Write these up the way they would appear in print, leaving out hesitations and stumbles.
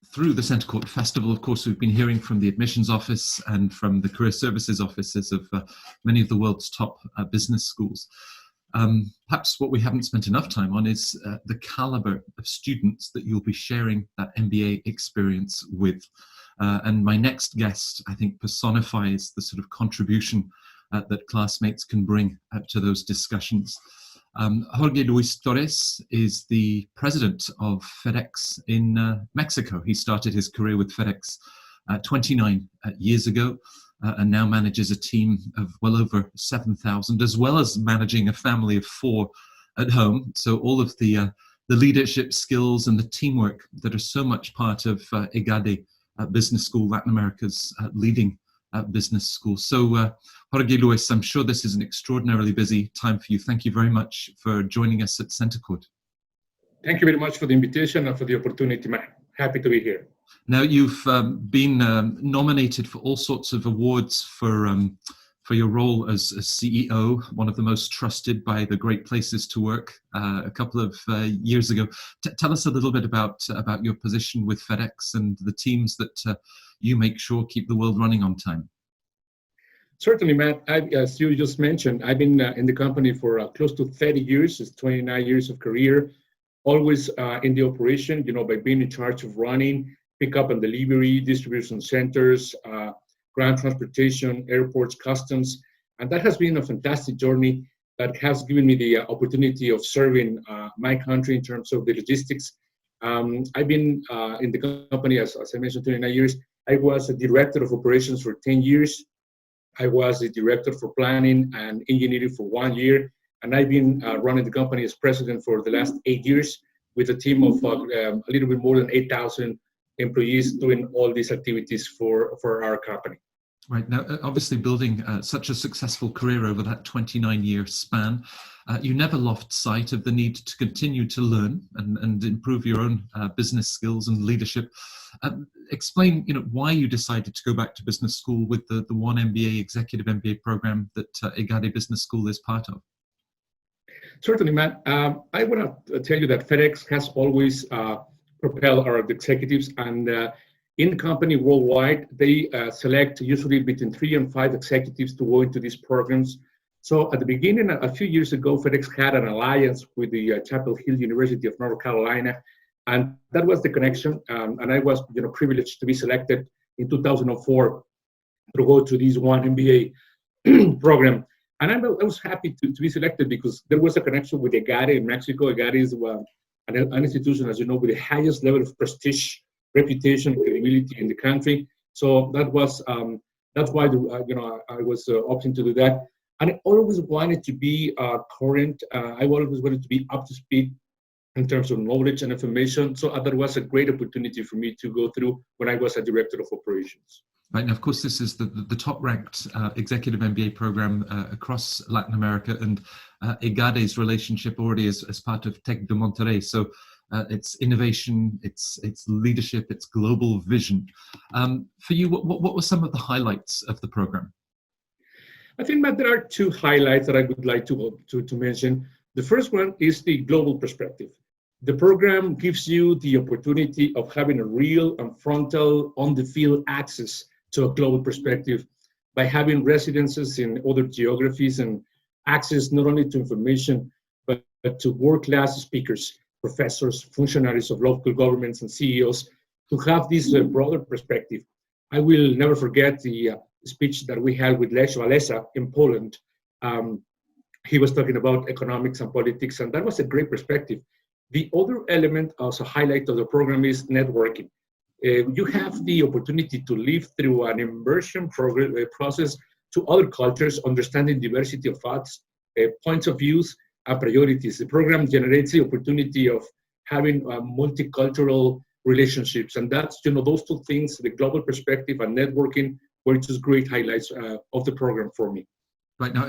through the Centre Court Festival, of course, we've been hearing from the admissions office and from the career services offices of many of the world's top business schools. Perhaps what we haven't spent enough time on is the caliber of students that you'll be sharing that MBA experience with. And my next guest, I think, personifies the sort of contribution that classmates can bring to those discussions. Jorge Luis Torres is the president of FedEx in Mexico. He started his career with FedEx 29 years ago and now manages a team of well over 7,000, as well as managing a family of 4 at home. So all of the leadership skills and the teamwork that are so much part of EGADE Business School, Latin America's leading business school. So Jorge Luis, I'm sure this is an extraordinarily busy time for you. Thank you very much for joining us at Centre Court. Thank you very much for the invitation and for the opportunity, man. Happy to be here. Now, you've been nominated for all sorts of awards for your role as CEO, one of the most trusted by the Great Places to Work a couple of years ago. Tell us a little bit about your position with FedEx and the teams that you make sure keep the world running on time. Certainly, Matt. As you just mentioned, I've been in the company for close to 30 years. It's 29 years of career, always in the operation, by being in charge of running, pickup and delivery, distribution centers, ground transportation, airports, customs. And that has been a fantastic journey that has given me the opportunity of serving my country in terms of the logistics. I've been in the company, as I mentioned, 29 years. I was a director of operations for 10 years. I was the director for planning and engineering for 1 year, and I've been running the company as president for the last 8 years with a team of a little bit more than 8,000 employees doing all these activities for our company. Right. Now, obviously building such a successful career over that 29-year span, you never lost sight of the need to continue to learn and improve your own business skills and leadership. Explain, why you decided to go back to business school with the One MBA Executive MBA program that EGADE Business School is part of. Certainly, Matt. I want to tell you that FedEx has always propelled our executives, and in the company worldwide, they select usually between 3 and 5 executives to go into these programs. So at the beginning, a few years ago, FedEx had an alliance with the Chapel Hill University of North Carolina, and that was the connection. And I was, privileged to be selected in 2004 to go to this One MBA program. And I was happy to be selected because there was a connection with EGADE in Mexico. EGADE is an institution, as you know, with the highest level of prestige, reputation, credibility in the country. So that was that's why I was opting to do that. And I always wanted to be current. I always wanted to be up to speed in terms of knowledge and information. So that was a great opportunity for me to go through when I was a director of operations. Right, and of course, this is the top-ranked executive MBA program across Latin America, and EGADE's relationship already as part of Tec de Monterrey. So it's innovation, it's leadership, it's global vision. For you, what were some of the highlights of the program? I think, Matt, there are 2 highlights that I would like to mention. The first one is the global perspective. The program gives you the opportunity of having a real and frontal, on-the-field access to a global perspective by having residences in other geographies and access not only to information, but to world-class speakers, professors, functionaries of local governments and CEOs to have this broader perspective. I will never forget the speech that we had with Lech Walesa in Poland. He was talking about economics and politics, and that was a great perspective. The other element, also highlight of the program, is networking. You have the opportunity to live through an immersion process to other cultures, understanding diversity of thoughts, points of views, and priorities. The program generates the opportunity of having multicultural relationships, and that's, those 2 things, the global perspective and networking, were just great highlights of the program for me. Right, now,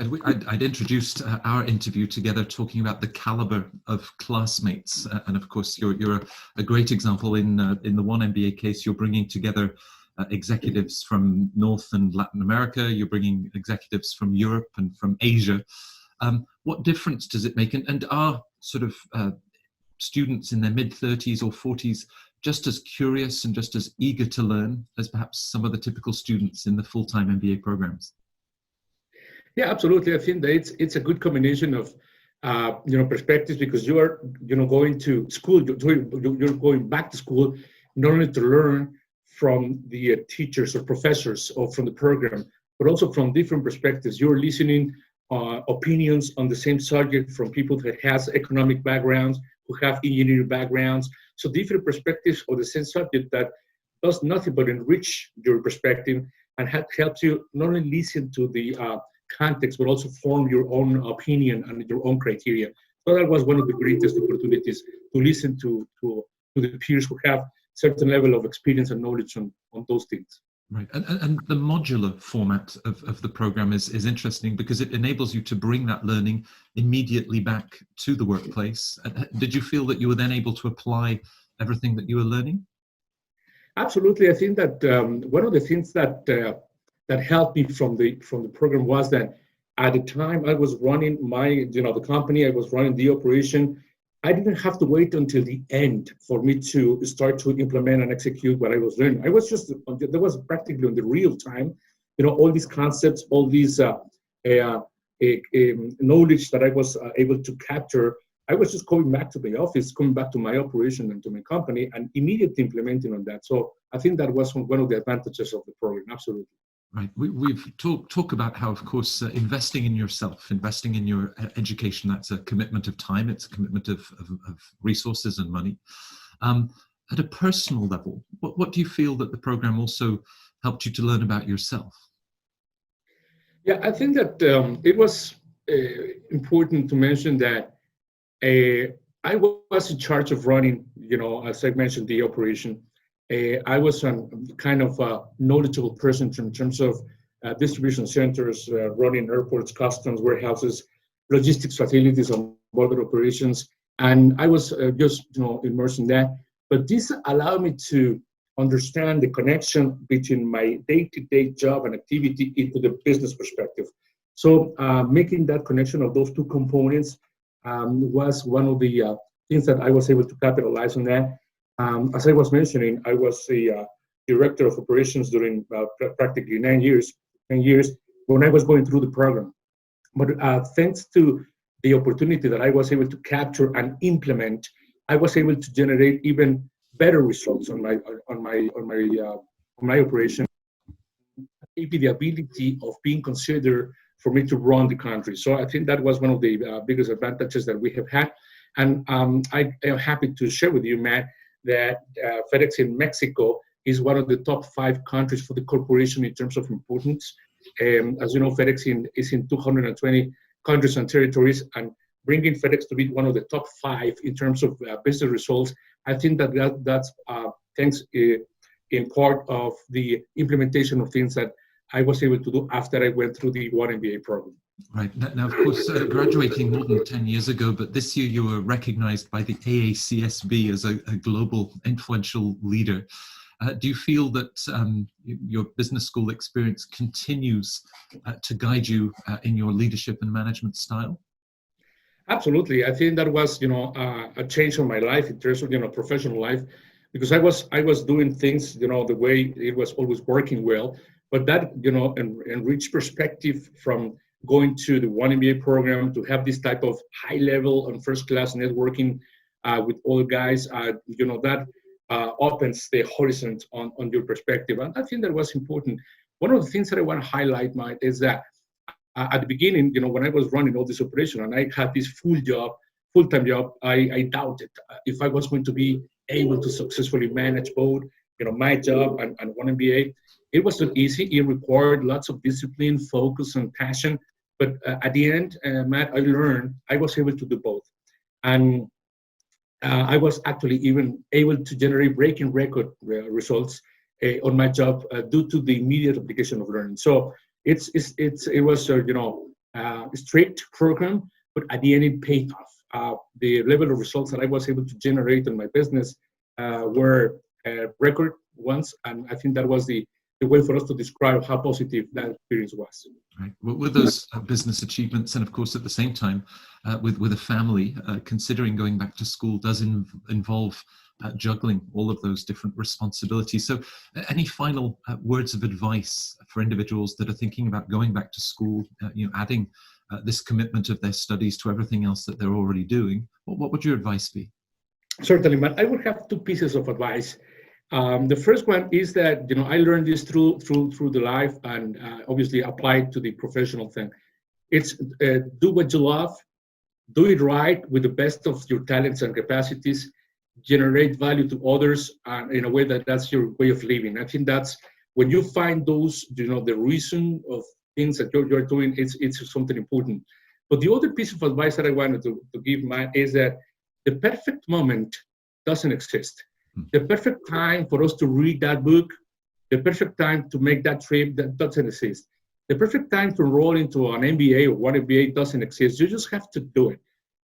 I'd introduced our interview together talking about the caliber of classmates. And of course, you're a great example in the One MBA case. You're bringing together executives from North and Latin America. You're bringing executives from Europe and from Asia. What difference does it make? And are sort of students in their mid-30s or 40s just as curious and just as eager to learn as perhaps some of the typical students in the full-time MBA programs? Yeah, absolutely. I think that it's a good combination of perspectives, because you are going to school, you're going back to school not only to learn from the teachers or professors or from the program, but also from different perspectives. You're listening opinions on the same subject from people that has economic backgrounds, who have engineering backgrounds. So different perspectives of the same subject that does nothing but enrich your perspective and helps you not only listen to the context, but also form your own opinion and your own criteria. So that was one of the greatest opportunities to listen to the peers who have certain level of experience and knowledge on those things. Right, and the modular format of the program is interesting because it enables you to bring that learning immediately back to the workplace. Did you feel that you were then able to apply everything that you were learning? Absolutely. I think that one of the things that helped me from the program was that at the time I was running the company, I was running the operation. I didn't have to wait until the end for me to start to implement and execute what I was learning. I was just, there was practically on the real time, all these concepts, all these knowledge that I was able to capture. I was just going back to the office, coming back to my operation and to my company and immediately implementing on that. So I think that was one of the advantages of the program, absolutely. Right. We've talked about how, of course, investing in yourself, investing in your education, that's a commitment of time, it's a commitment of resources and money. At a personal level, what do you feel that the program also helped you to learn about yourself? Yeah, I think that it was important to mention that I was in charge of running, as I mentioned, the operation. I was a kind of a knowledgeable person in terms of distribution centers, running airports, customs, warehouses, logistics facilities, and border operations. And I was just immersed in that. But this allowed me to understand the connection between my day-to-day job and activity into the business perspective. So making that connection of those two components was one of the things that I was able to capitalize on that. As I was mentioning, I was the director of operations during practically 9 years when I was going through the program. But thanks to the opportunity that I was able to capture and implement, I was able to generate even better results on my operation. Maybe the ability of being considered for me to run the country. So I think that was one of the biggest advantages that we have had. And I am happy to share with you, Matt, that FedEx in Mexico is one of the top 5 countries for the corporation in terms of importance. As you know, FedEx is in 220 countries and territories, and bringing FedEx to be one of the top 5 in terms of business results, I think that's thanks in part of the implementation of things that I was able to do after I went through the One MBA program. Right. Now, of course, graduating more than 10 years ago, but this year you were recognized by the AACSB as a global influential leader. Do you feel that your business school experience continues to guide you in your leadership and management style? Absolutely. I think that was, a change in my life in terms of, professional life, because I was doing things, the way it was always working well, but that, enriched perspective from going to the One MBA program to have this type of high level and first class networking with all guys, that opens the horizon on your perspective. And I think that was important. One of the things that I want to highlight, Mike, is that at the beginning, when I was running all this operation and I had this full-time job, I doubted if I was going to be able to successfully manage both, my job and One MBA. It was not easy. It required lots of discipline, focus, and passion. But at the end, Matt, I learned I was able to do both. And I was actually even able to generate breaking record results on my job due to the immediate application of learning. So it was a strict program, but at the end it paid off. The level of results that I was able to generate in my business were record ones, and I think that was the the way for us to describe how positive that experience was. Right. Well, with those business achievements, and of course at the same time, with a family, considering going back to school does involve juggling all of those different responsibilities. So, any final words of advice for individuals that are thinking about going back to school, adding this commitment of their studies to everything else that they're already doing? What would your advice be? Certainly, Matt. I would have two pieces of advice. The first one is that I learned this through the life, and obviously applied to the professional thing. It's do what you love, do it right with the best of your talents and capacities, generate value to others, in a way that's your way of living. I think that's when you find those, the reason of things that you're doing, it's something important. But the other piece of advice that I wanted to give, Matt, is that the perfect moment doesn't exist. The perfect time for us to read that book, the perfect time to make that trip, that doesn't exist. The perfect time to enroll into an MBA or one MBA doesn't exist. You just have to do it.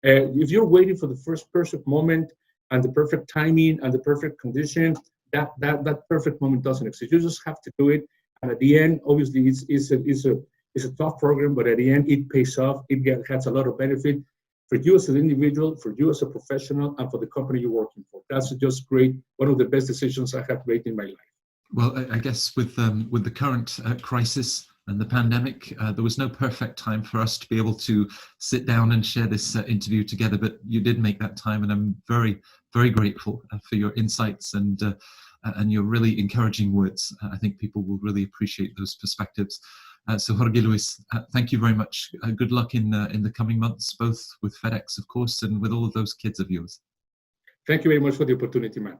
If you're waiting for the first perfect moment and the perfect timing and the perfect condition, that perfect moment doesn't exist. You just have to do it. And at the end, obviously, it's a tough program, but at the end, it pays off. It has a lot of benefit for you as an individual, for you as a professional, and for the company you're working for. That's just great. One of the best decisions I have made in my life. Well, I guess with the current crisis and the pandemic, there was no perfect time for us to be able to sit down and share this interview together, but you did make that time, and I'm very, very grateful for your insights and your really encouraging words. I think people will really appreciate those perspectives. So Jorge Luis, thank you very much. Good luck in the coming months, both with FedEx, of course, and with all of those kids of yours. Thank you very much for the opportunity, man.